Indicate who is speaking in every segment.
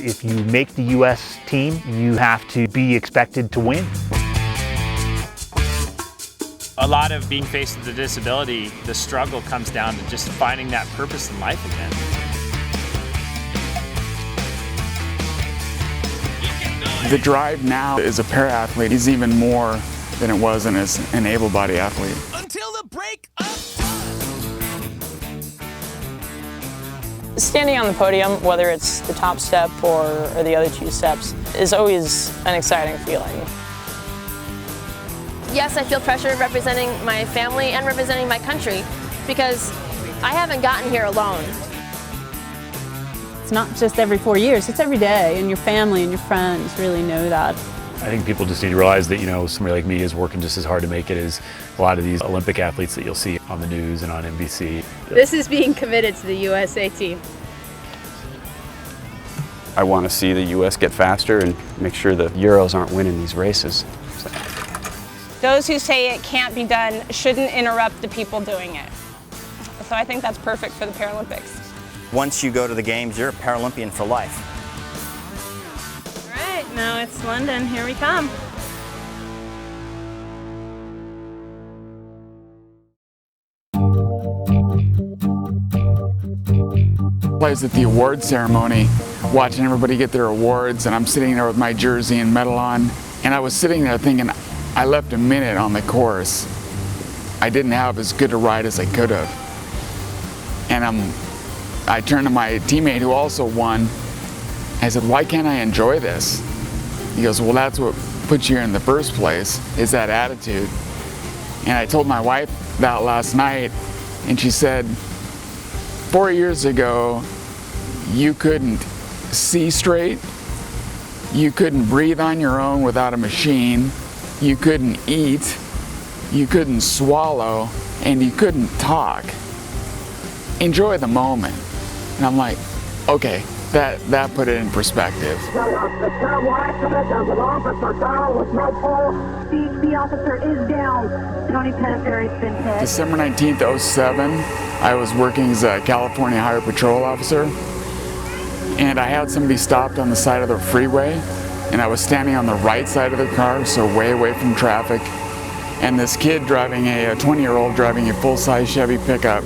Speaker 1: If you make the U.S. team, you have to be expected to win.
Speaker 2: A lot of being faced with a disability, the struggle comes down to just finding that purpose in life again.
Speaker 3: The drive now as a para-athlete is even more than it was as an able-bodied athlete.
Speaker 4: Until the break of time.
Speaker 5: Standing on the podium, whether it's the top step or the other two steps, is always an exciting feeling.
Speaker 6: Yes, I feel pressure representing my family and representing my country because I haven't gotten here alone.
Speaker 7: It's not just every 4 years, it's every day, and your family and your friends really know that.
Speaker 8: I think people just need to realize that, somebody like me is working just as hard to make it as a lot of these Olympic athletes that you'll see on the news and on NBC.
Speaker 9: This is being committed to the USA team.
Speaker 10: I want to see the U.S. get faster and make sure the Euros aren't winning these races.
Speaker 11: Those who say it can't be done shouldn't interrupt the people doing it. So I think that's perfect for the Paralympics.
Speaker 12: Once you go to the Games, you're a Paralympian for life.
Speaker 7: All right, now it's London. Here we come.
Speaker 3: I was at the award ceremony watching everybody get their awards, and I'm sitting there with my jersey and medal on, and I was sitting there thinking, I left a minute on the course. I didn't have as good a ride as I could have. And I turned to my teammate who also won. I said, why can't I enjoy this? He goes, well, that's what put you here in the first place, is that attitude. And I told my wife that last night, and she said, 4 years ago, you couldn't see straight, you couldn't breathe on your own without a machine, you couldn't eat, you couldn't swallow, and you couldn't talk. Enjoy the moment. And I'm like, okay, that put it in perspective.
Speaker 13: Terrible accident. There's an officer down with no pulse. The officer is down. Tony Pettiferry's been hit.
Speaker 3: December 19th, 07, I was working as a California Highway Patrol officer, and I had somebody stopped on the side of the freeway, and I was standing on the right side of the car, so way away from traffic, and this kid driving a 20-year-old driving a full-size Chevy pickup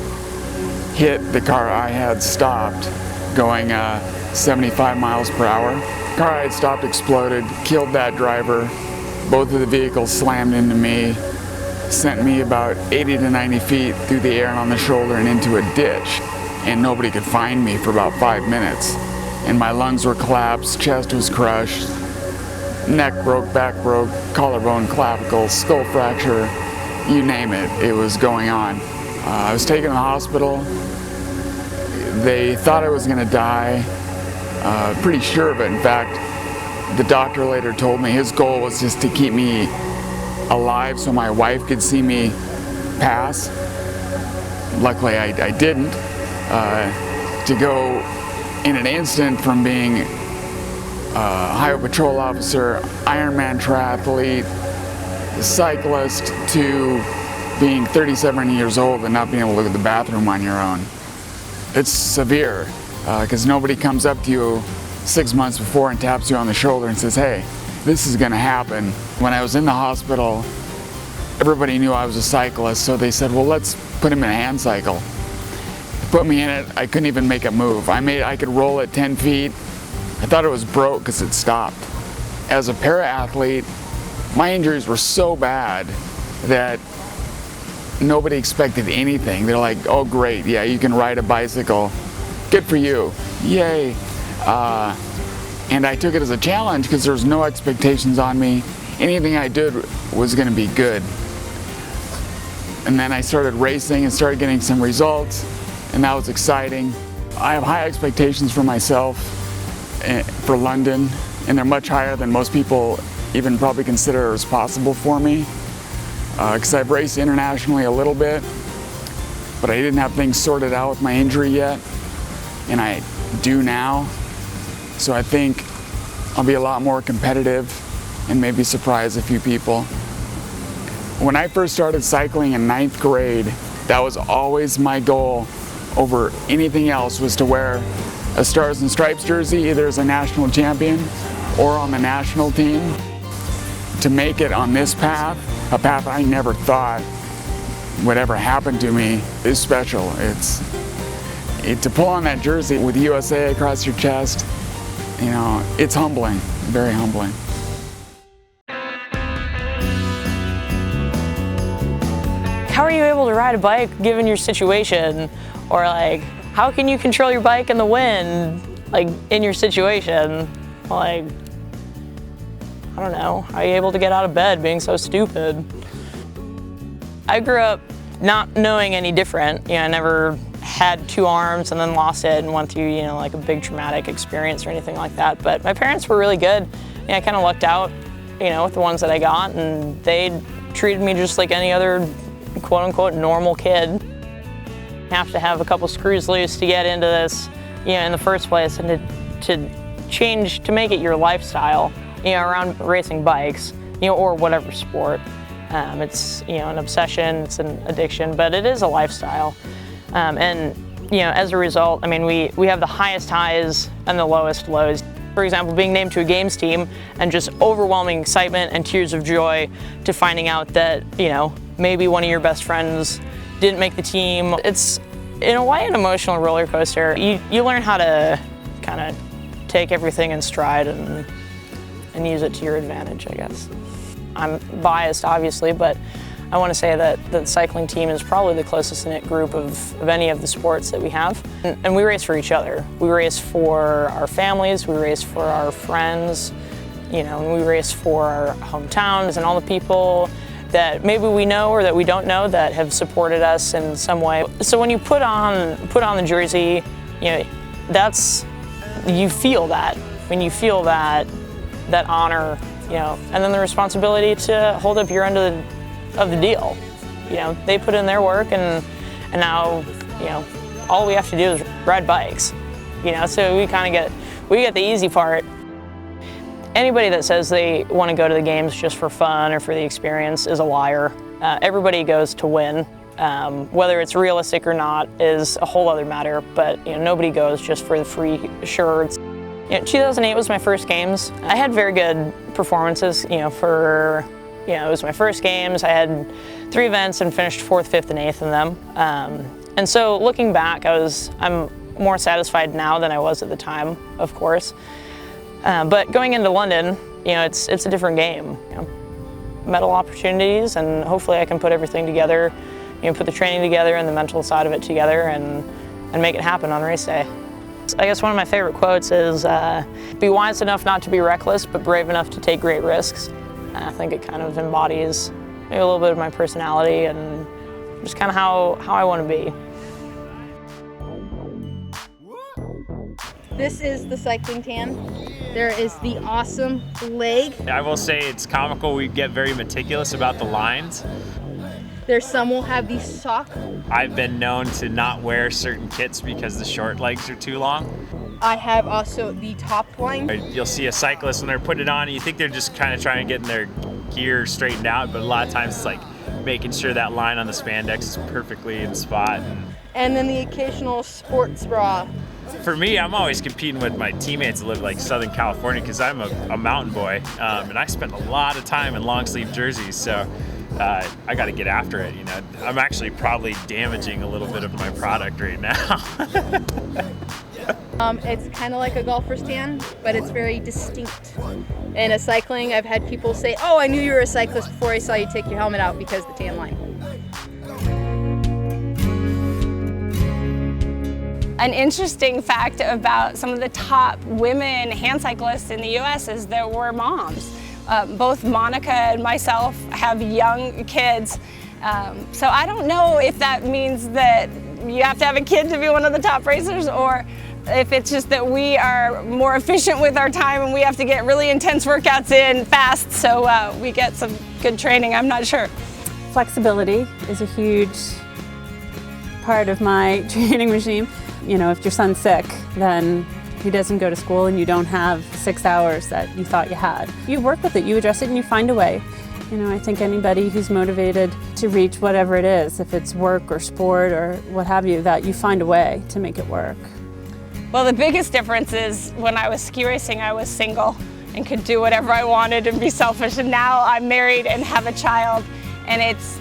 Speaker 3: hit the car I had stopped going 75 miles per hour. The car I had stopped exploded, killed that driver. Both of the vehicles slammed into me, sent me about 80 to 90 feet through the air and on the shoulder and into a ditch, and nobody could find me for about 5 minutes. And my lungs were collapsed, chest was crushed, neck broke, back broke, collarbone, clavicle, skull fracture, you name it, it was going on. I was taken to the hospital. They thought I was going to die, pretty sure of it. In fact, the doctor later told me his goal was just to keep me alive so my wife could see me pass. Luckily, I didn't. To go in an instant from being a highway patrol officer, Ironman triathlete, cyclist, to being 37 years old and not being able to go to the bathroom on your own. It's severe, because nobody comes up to you 6 months before and taps you on the shoulder and says, hey, this is gonna happen. When I was in the hospital, everybody knew I was a cyclist, so they said, well, let's put him in a hand cycle. They put me in it, I couldn't even make a move. I could roll at 10 feet. I thought it was broke because it stopped. As a para-athlete, my injuries were so bad that nobody expected anything. They're like, oh great, yeah, you can ride a bicycle. Good for you, yay. And I took it as a challenge because there was no expectations on me. Anything I did was gonna be good. And then I started racing and started getting some results, and that was exciting. I have high expectations for myself for London, and they're much higher than most people even probably consider as possible for me. Because I've raced internationally a little bit, but I didn't have things sorted out with my injury yet, and I do now. So I think I'll be a lot more competitive and maybe surprise a few people. When I first started cycling in 9th grade, that was always my goal over anything else, was to wear a Stars and Stripes jersey, either as a national champion or on the national team. To make it on this path, a path I never thought would ever happen to me, is special. To pull on that jersey with USA across your chest, you know, it's humbling, very humbling.
Speaker 5: How are you able to ride a bike given your situation? Or like, how can you control your bike in the wind, like in your situation? Like, I don't know, how are you able to get out of bed being so stupid? I grew up not knowing any different. You know, I never had two arms and then lost it and went through, you know, like a big traumatic experience or anything like that. But my parents were really good. You know, I kind of lucked out, you know, with the ones that I got, and they treated me just like any other quote-unquote normal kid. You have to have a couple screws loose to get into this, you know, in the first place, and to change, to make it your lifestyle, you know, around racing bikes, you know, or whatever sport. It's, you know, an obsession, it's an addiction, but it is a lifestyle. And, you know, as a result, I mean, we have the highest highs and the lowest lows. For example, being named to a games team and just overwhelming excitement and tears of joy to finding out that, you know, maybe one of your best friends didn't make the team. It's, in a way, an emotional roller coaster. You learn how to kind of take everything in stride and use it to your advantage, I guess. I'm biased, obviously, but I want to say that the cycling team is probably the closest knit group of any of the sports that we have. And we race for each other. We race for our families, we race for our friends, you know, and we race for our hometowns and all the people that maybe we know or that we don't know that have supported us in some way. So when you put on the jersey, you know, you feel that. When you feel that honor, you know, and then the responsibility to hold up your end of the deal. You know, they put in their work, and now, you know, all we have to do is ride bikes. You know, so we get the easy part. Anybody that says they want to go to the games just for fun or for the experience is a liar. Everybody goes to win. Whether it's realistic or not is a whole other matter, but, you know, nobody goes just for the free shirts. You know, 2008 was my first games. I had very good performances, you know, it was my first games. I had 3 events and finished 4th, 5th, and 8th in them. And so looking back, I'm more satisfied now than I was at the time, of course. But going into London, you know, it's a different game. You know, medal opportunities, and hopefully I can put everything together, you know, put the training together and the mental side of it together, and make it happen on race day. I guess one of my favorite quotes is, be wise enough not to be reckless, but brave enough to take great risks. I think it kind of embodies maybe a little bit of my personality and just kind of how I want to be.
Speaker 9: This is the cycling tan. There is the awesome leg.
Speaker 2: I will say it's comical. We get very meticulous about the lines.
Speaker 9: There's some will have the sock.
Speaker 2: I've been known to not wear certain kits because the short legs are too long.
Speaker 9: I have also the top line.
Speaker 2: You'll see a cyclist when they're putting it on, and you think they're just kind of trying to get their gear straightened out, but a lot of times it's like making sure that line on the spandex is perfectly in spot.
Speaker 9: And then the occasional sports bra.
Speaker 2: For me, I'm always competing with my teammates that live like Southern California because I'm a mountain boy, and I spend a lot of time in long sleeve jerseys, so I got to get after it. You know, I'm actually probably damaging a little bit of my product right now.
Speaker 9: It's kind of like a golfer's tan, but it's very distinct. In a cycling, I've had people say, "Oh, I knew you were a cyclist before I saw you take your helmet out because of the tan line."
Speaker 11: An interesting fact about some of the top women hand cyclists in the US is that we're moms. Both Monica and myself have young kids, so I don't know if that means that you have to have a kid to be one of the top racers, or if it's just that we are more efficient with our time and we have to get really intense workouts in fast, so we get some good training. I'm not sure.
Speaker 7: Flexibility is a huge part of my training regime. You know, if your son's sick, then he doesn't go to school and you don't have 6 hours that you thought you had. You work with it, you address it, and you find a way. You know, I think anybody who's motivated to reach whatever it is, if it's work or sport or what have you, that you find a way to make it work.
Speaker 11: Well, the biggest difference is when I was ski racing, I was single and could do whatever I wanted and be selfish. And now I'm married and have a child, and it's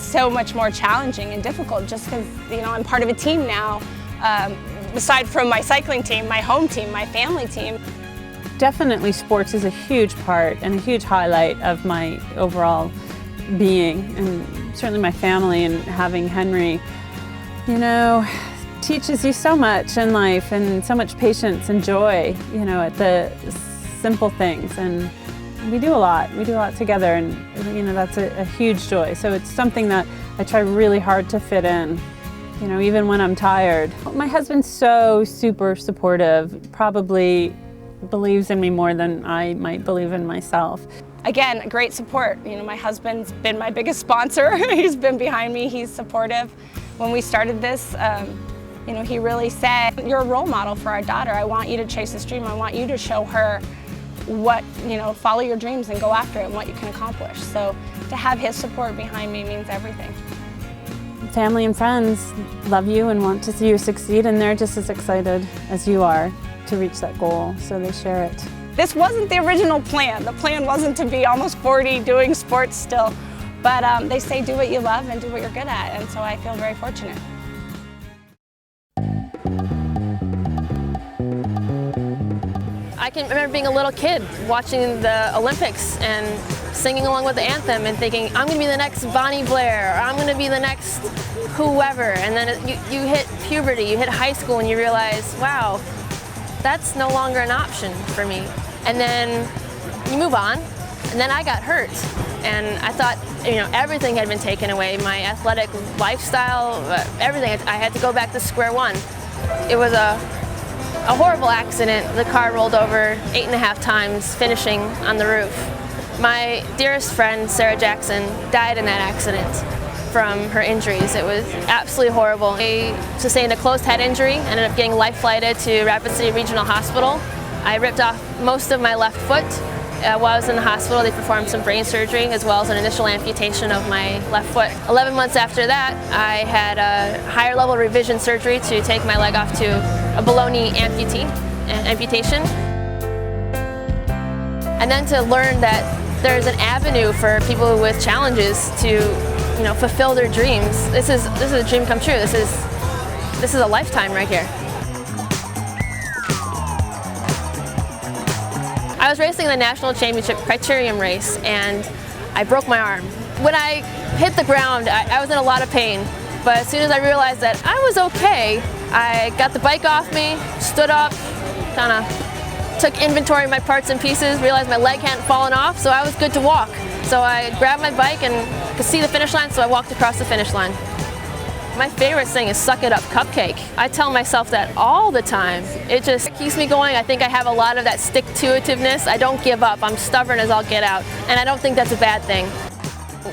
Speaker 11: so much more challenging and difficult just because, you know, I'm part of a team now. Aside from my cycling team, my home team, my family team.
Speaker 7: Definitely sports is a huge part and a huge highlight of my overall being, and certainly my family, and having Henry, you know, teaches you so much in life and so much patience and joy, you know, at the simple things. And we do a lot together, and you know, that's a huge joy. So it's something that I try really hard to fit in, you know, even when I'm tired. My husband's so super supportive, probably believes in me more than I might believe in myself.
Speaker 11: Again, great support. You know, my husband's been my biggest sponsor. He's been behind me, he's supportive. When we started this, you know, he really said, "You're a role model for our daughter. I want you to chase this dream. I want you to show her what, you know, follow your dreams and go after it and what you can accomplish." So to have his support behind me means everything.
Speaker 7: Family and friends love you and want to see you succeed, and they're just as excited as you are to reach that goal, so they share it.
Speaker 11: This wasn't the original plan. The plan wasn't to be almost 40 doing sports still, but they say do what you love and do what you're good at, and so I feel very fortunate.
Speaker 6: I can remember being a little kid watching the Olympics and singing along with the anthem and thinking, I'm going to be the next Bonnie Blair, or I'm going to be the next whoever. And then you hit puberty, you hit high school, and you realize, wow, that's no longer an option for me. And then you move on, and then I got hurt. And I thought, you know, everything had been taken away, my athletic lifestyle, everything. I had to go back to square one. It was a horrible accident. The car rolled over 8.5 times, finishing on the roof. My dearest friend, Sarah Jackson, died in that accident from her injuries. It was absolutely horrible. I sustained a closed head injury, ended up getting life flighted to Rapid City Regional Hospital. I ripped off most of my left foot. While I was in the hospital, they performed some brain surgery as well as an initial amputation of my left foot. 11 months after that, I had a higher level revision surgery to take my leg off to a below-knee amputation. And then to learn that there's an avenue for people with challenges to, you know, fulfill their dreams. This is a dream come true. This is a lifetime right here. I was racing the national championship criterium race, and I broke my arm. When I hit the ground, I was in a lot of pain, but as soon as I realized that I was okay, I got the bike off me, stood up, kind of took inventory of my parts and pieces, realized my leg hadn't fallen off, so I was good to walk. So I grabbed my bike and could see the finish line, so I walked across the finish line. My favorite thing is suck it up cupcake. I tell myself that all the time. It just keeps me going. I think I have a lot of that stick-to-itiveness. I don't give up. I'm stubborn as all get out. And I don't think that's a bad thing.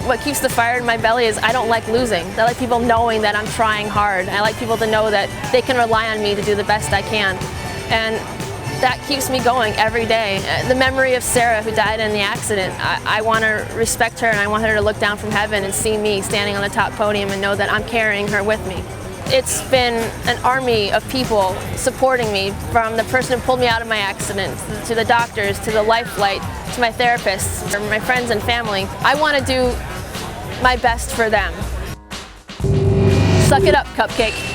Speaker 6: What keeps the fire in my belly is I don't like losing. I like people knowing that I'm trying hard. I like people to know that they can rely on me to do the best I can. And that keeps me going every day. The memory of Sarah, who died in the accident, I want to respect her, and I want her to look down from heaven and see me standing on the top podium and know that I'm carrying her with me. It's been an army of people supporting me, from the person who pulled me out of my accident, to the doctors, to the life flight, to my therapists, or my friends and family. I want to do my best for them. Suck it up, cupcake.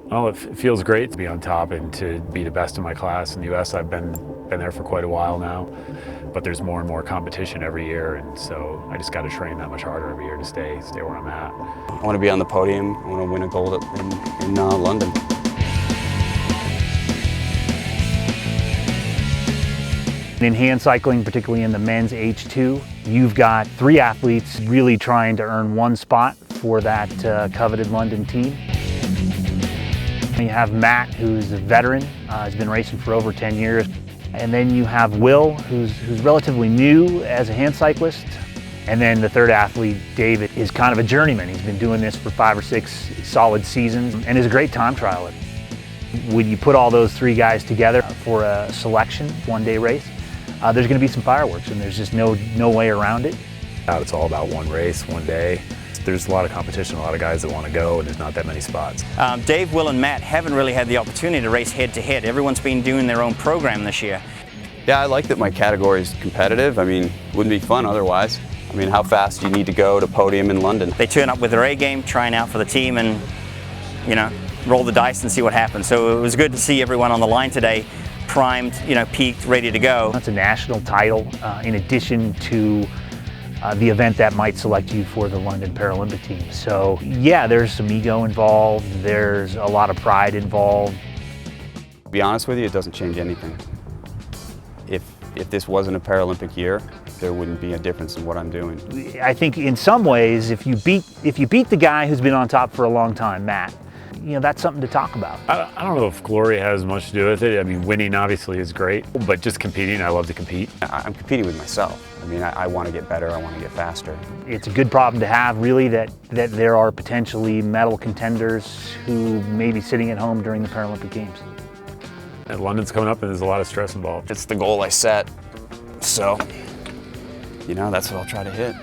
Speaker 8: Well, it feels great to be on top and to be the best in my class in the U.S. I've been there for quite a while now, but there's more and more competition every year, and so I just got to train that much harder every year to stay where I'm at.
Speaker 10: I want to be on the podium. I want to win a gold in London.
Speaker 1: In hand cycling, particularly in the men's H2, you've got 3 athletes really trying to earn one spot for that coveted London team. You have Matt, who's a veteran, has been racing for over 10 years. And then you have Will, who's relatively new as a hand cyclist. And then the third athlete, David, is kind of a journeyman. He's been doing this for 5 or 6 solid seasons and is a great time trialer. When you put all those 3 guys together for a selection, one-day race, there's going to be some fireworks, and there's just no way around it.
Speaker 8: It's all about one race, one day. There's a lot of competition, a lot of guys that want to go, and there's not that many spots.
Speaker 12: Dave, Will, and Matt haven't really had the opportunity to race head-to-head. Everyone's been doing their own program this year.
Speaker 10: Yeah, I like that my category is competitive. I mean, wouldn't be fun otherwise. I mean, how fast do you need to go to podium in London?
Speaker 12: They turn up with their A game, trying out for the team, and, you know, roll the dice and see what happens. So it was good to see everyone on the line today, primed, you know, peaked, ready to go.
Speaker 1: It's a national title in addition to the event that might select you for the London Paralympic team. So yeah, there's some ego involved, there's a lot of pride involved.
Speaker 10: To be honest with you, it doesn't change anything. If this wasn't a Paralympic year, there wouldn't be a difference in what I'm doing.
Speaker 1: I think in some ways, if you beat the guy who's been on top for a long time, Matt, you know, that's something to talk about.
Speaker 8: I don't know if glory has much to do with it. I mean, winning obviously is great, but just competing, I love to compete.
Speaker 10: I'm competing with myself. I mean, I want to get better, I want to get faster.
Speaker 1: It's a good problem to have, really, that there are potentially medal contenders who may be sitting at home during the Paralympic Games.
Speaker 8: And London's coming up and there's a lot of stress involved.
Speaker 10: It's the goal I set, so, you know, that's what I'll try to hit.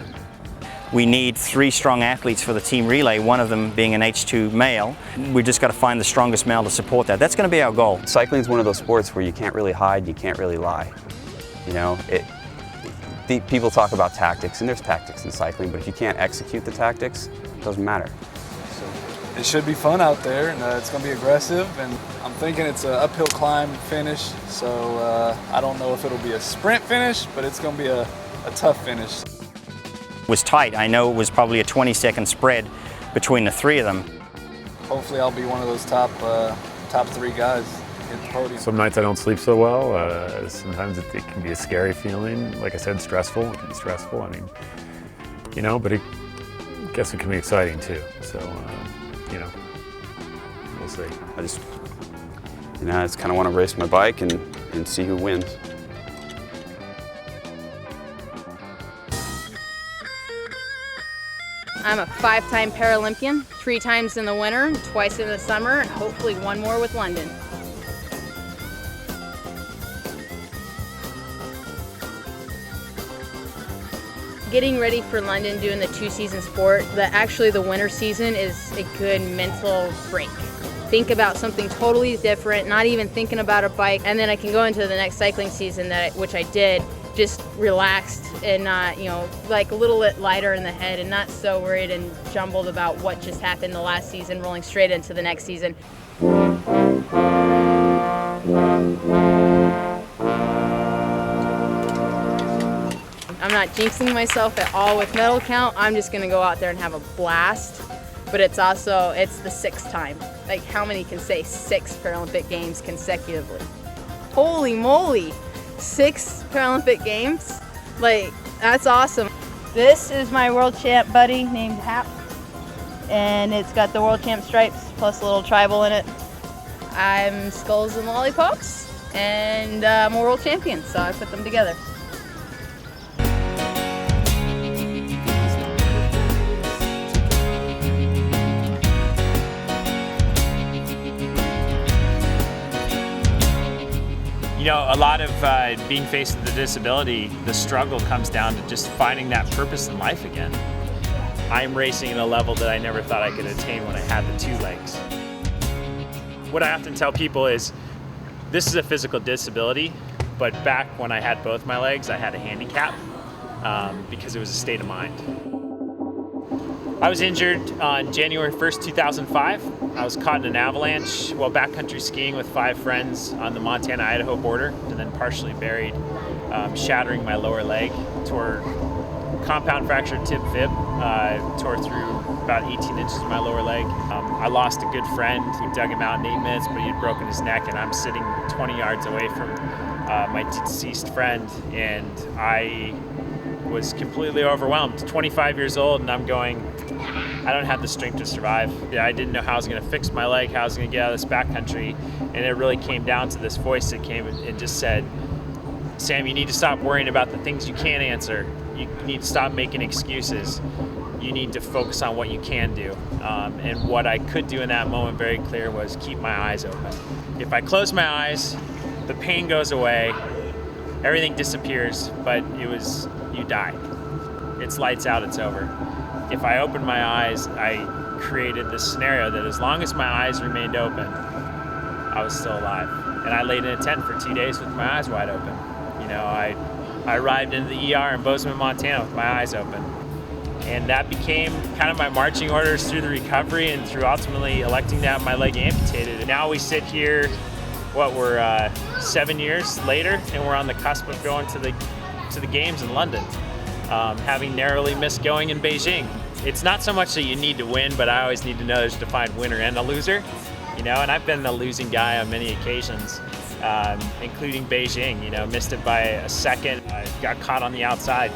Speaker 12: We need 3 strong athletes for the team relay, one of them being an H2 male. We just got to find the strongest male to support that. That's going to be our goal.
Speaker 10: Cycling is one of those sports where you can't really hide, you can't really lie. You know, people talk about tactics, and there's tactics in cycling, but if you can't execute the tactics, it doesn't matter.
Speaker 14: It should be fun out there, and it's going to be aggressive, and I'm thinking it's an uphill climb finish, so I don't know if it'll be a sprint finish, but it's going to be a tough finish.
Speaker 12: It was tight. I know it was probably a 20-second spread between the 3 of them.
Speaker 14: Hopefully I'll be one of those top 3 guys at the podium.
Speaker 8: Some nights I don't sleep so well. Sometimes it can be a scary feeling. Like I said, stressful. It can be stressful. I mean, you know, but I guess it can be exciting too. So, you know, we'll see.
Speaker 10: I just kind of want to race my bike and see who wins.
Speaker 9: I'm a 5-time Paralympian, 3 times in the winter, twice in the summer, and hopefully 1 more with London. Getting ready for London, doing the 2-season sport, actually the winter season is a good mental break. Think about something totally different, not even thinking about a bike, and then I can go into the next cycling season, which I did, just relaxed and not, you know, like a little bit lighter in the head and not so worried and jumbled about what just happened the last season, rolling straight into the next season. I'm not jinxing myself at all with medal count. I'm just gonna go out there and have a blast. But it's the 6th time. Like, how many can say 6 Paralympic Games consecutively? Holy moly, 6 Paralympic Games? Like, that's awesome. This is my world champ buddy named Hap. And it's got the world champ stripes plus a little tribal in it. I'm Skulls and Lollipops, and I'm a world champion, so I put them together.
Speaker 2: You know, a lot of being faced with a disability, the struggle comes down to just finding that purpose in life again. I'm racing at a level that I never thought I could attain when I had the 2 legs. What I often tell people is, this is a physical disability, but back when I had both my legs, I had a handicap because it was a state of mind. I was injured on January 1st, 2005. I was caught in an avalanche while backcountry skiing with 5 friends on the Montana-Idaho border, and then partially buried, shattering my lower leg, tore compound fractured tib fib, tore through about 18 inches of my lower leg. I lost a good friend. We dug him out in 8 minutes, but he had broken his neck, and I'm sitting 20 yards away from my deceased friend, and I was completely overwhelmed. 25 years old, and I'm going, I don't have the strength to survive. Yeah, I didn't know how I was going to fix my leg, how I was going to get out of this backcountry, and it really came down to this voice that came and just said, Sam, you need to stop worrying about the things you can't answer. You need to stop making excuses. You need to focus on what you can do. And what I could do in that moment very clear was keep my eyes open. If I close my eyes, the pain goes away, everything disappears, but it was, you die. It's lights out, it's over. if I opened my eyes, I created this scenario that as long as my eyes remained open, I was still alive. And I laid in a tent for 2 days with my eyes wide open. You know, I arrived into the ER in Bozeman, Montana with my eyes open. And that became kind of my marching orders through the recovery and through ultimately electing to have my leg amputated. And now we sit here, we're 7 years later, and we're on the cusp of going to the games in London, having narrowly missed going in Beijing. It's not so much that you need to win, but I always need to know there's a defined winner and a loser. You know, and I've been a losing guy on many occasions, including Beijing. You know, missed it by a second, got caught on the outside.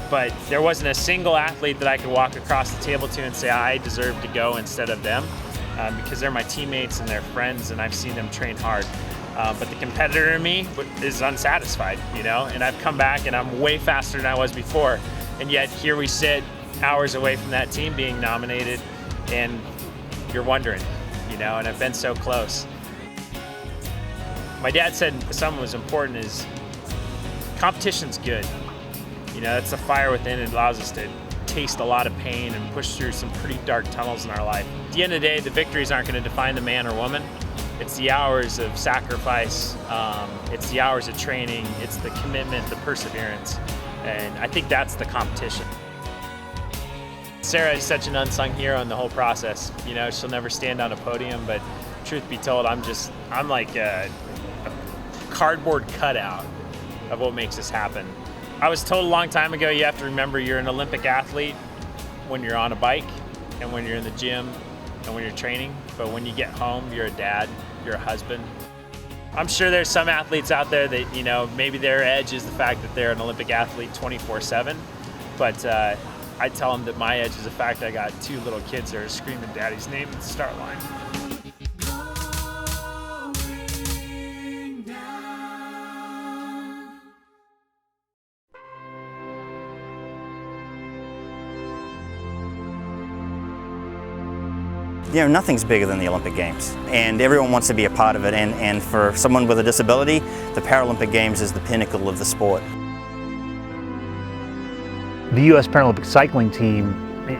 Speaker 2: But there wasn't a single athlete that I could walk across the table to and say I deserve to go instead of them, because they're my teammates and they're friends, and I've seen them train hard. But the competitor in me is unsatisfied, you know, and I've come back and I'm way faster than I was before, and yet here we sit hours away from that team being nominated, and you're wondering, you know, and I've been so close. My dad said something was important is competition's good. You know, that's the fire within. It allows us to taste a lot of pain and push through some pretty dark tunnels in our life. At the end of the day, the victories aren't going to define the man or woman. It's the hours of sacrifice, it's the hours of training, it's the commitment, the perseverance, and I think that's the competition. Sarah is such an unsung hero in the whole process. You know, she'll never stand on a podium, but truth be told, I'm like a cardboard cutout of what makes this happen. I was told a long time ago, you have to remember you're an Olympic athlete when you're on a bike and when you're in the gym and when you're training, but when you get home, you're a dad, you're a husband. I'm sure there's some athletes out there that, you know, maybe their edge is the fact that they're an Olympic athlete 24/7, but I tell them that my edge is the fact I got 2 little kids that are screaming daddy's name at the start line.
Speaker 12: You know, nothing's bigger than the Olympic Games, and everyone wants to be a part of it, and for someone with a disability, the Paralympic Games is the pinnacle of the sport.
Speaker 1: The U.S. Paralympic cycling team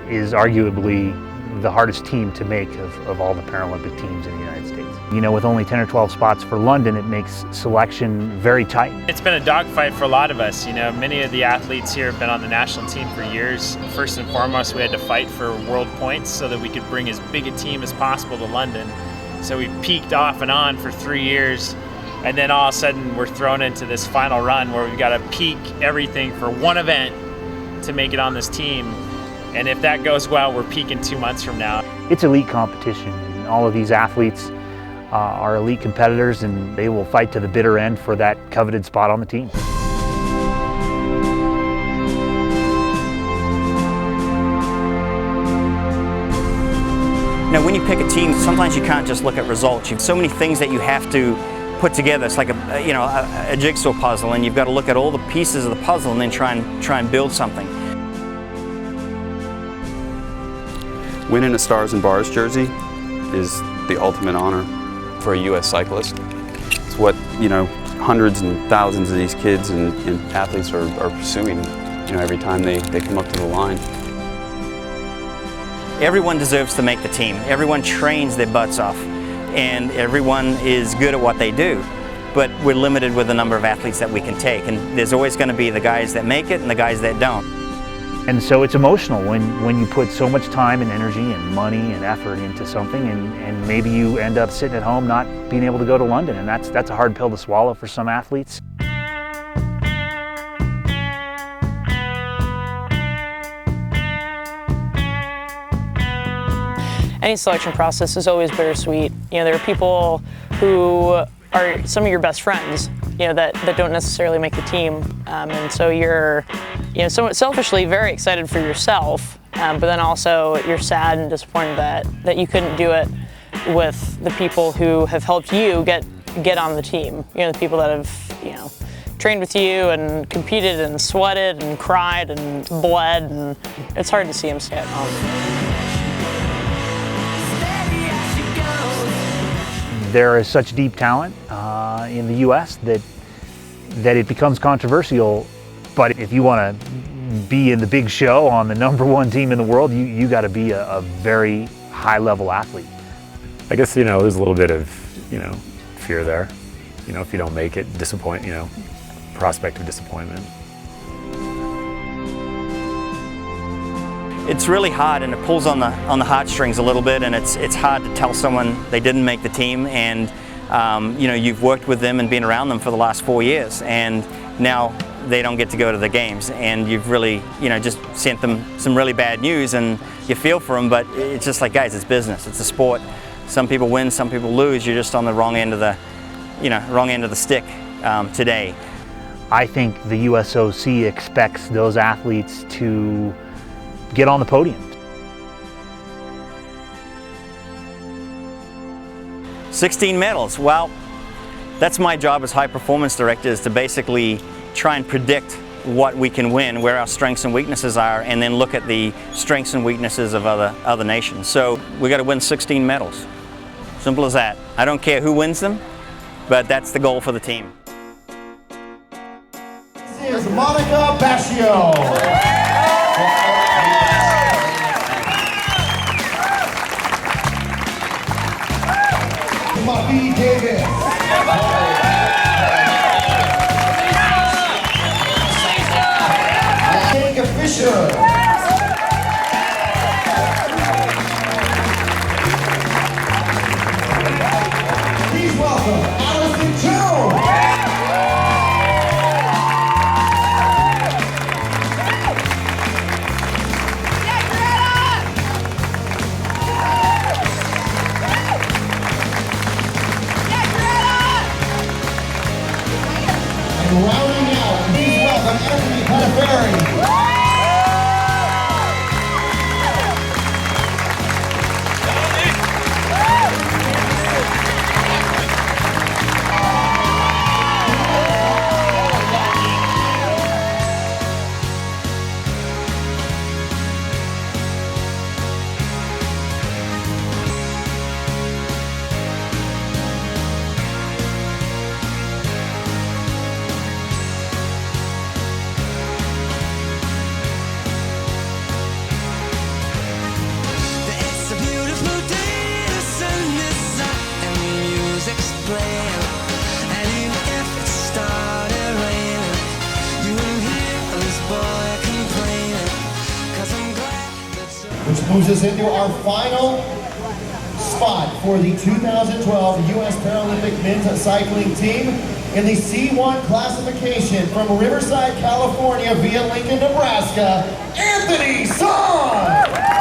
Speaker 1: is arguably the hardest team to make of all the Paralympic teams in the United States. You know, with only 10 or 12 spots for London, it makes selection very tight.
Speaker 2: It's been a dogfight for a lot of us. You know, many of the athletes here have been on the national team for years. First and foremost, we had to fight for world points so that we could bring as big a team as possible to London. So we peaked off and on for 3 years, and then all of a sudden we're thrown into this final run where we've got to peak everything for one event to make it on this team. And if that goes well, we're peaking 2 months from now.
Speaker 1: It's elite competition, and all of these athletes are elite competitors, and they will fight to the bitter end for that coveted spot on the team.
Speaker 12: Now, when you pick a team, sometimes you can't just look at results. You have so many things that you have to put together. It's like a jigsaw puzzle, and you've got to look at all the pieces of the puzzle and then try and build something.
Speaker 10: Winning a Stars and Bars jersey is the ultimate honor for a U.S. cyclist. It's what, you know, hundreds and thousands of these kids and athletes are pursuing, you know, every time they come up to the line.
Speaker 12: Everyone deserves to make the team. Everyone trains their butts off, and everyone is good at what they do. But we're limited with the number of athletes that we can take, and there's always going to be the guys that make it and the guys that don't.
Speaker 1: And so it's emotional when you put so much time and energy and money and effort into something, and maybe you end up sitting at home not being able to go to London, and that's a hard pill to swallow for some athletes.
Speaker 5: Any selection process is always bittersweet. You know, there are people who are some of your best friends, you know, that don't necessarily make the team, and so you're, you know, somewhat selfishly very excited for yourself, but then also you're sad and disappointed that you couldn't do it with the people who have helped you get on the team. You know, the people that have, you know, trained with you and competed and sweated and cried and bled, and it's hard to see them stay at home.
Speaker 1: There is such deep talent in the U.S. that it becomes controversial, but if you want to be in the big show on the #1 team in the world, you got to be a very high-level athlete.
Speaker 8: I guess, there's a little bit of, fear there. If you don't make it, prospect of disappointment.
Speaker 12: It's really hard, and it pulls on the heartstrings a little bit, and it's hard to tell someone they didn't make the team, and you've worked with them and been around them for the last 4 years, and now they don't get to go to the games, and you've really just sent them some really bad news, and you feel for them, but it's just like, guys, it's business, it's a sport. Some people win, some people lose. You're just on the wrong end of the stick today.
Speaker 1: I think the USOC expects those athletes to get on the podium.
Speaker 12: 16 medals. Well, that's my job as high performance director, is to basically try and predict what we can win, where our strengths and weaknesses are, and then look at the strengths and weaknesses of other nations. So we got to win 16 medals. Simple as that. I don't care who wins them, but that's the goal for the team.
Speaker 15: This is Monica Bascio. Mavi Davis. Jacob Fisher. Please welcome Allison Jones. And rounding out, please welcome Anthony Pettiferi. Which moves us into our final spot for the 2012 U.S. Paralympic men's cycling team in the C1 classification from Riverside, California via Lincoln, Nebraska, Anthony Song!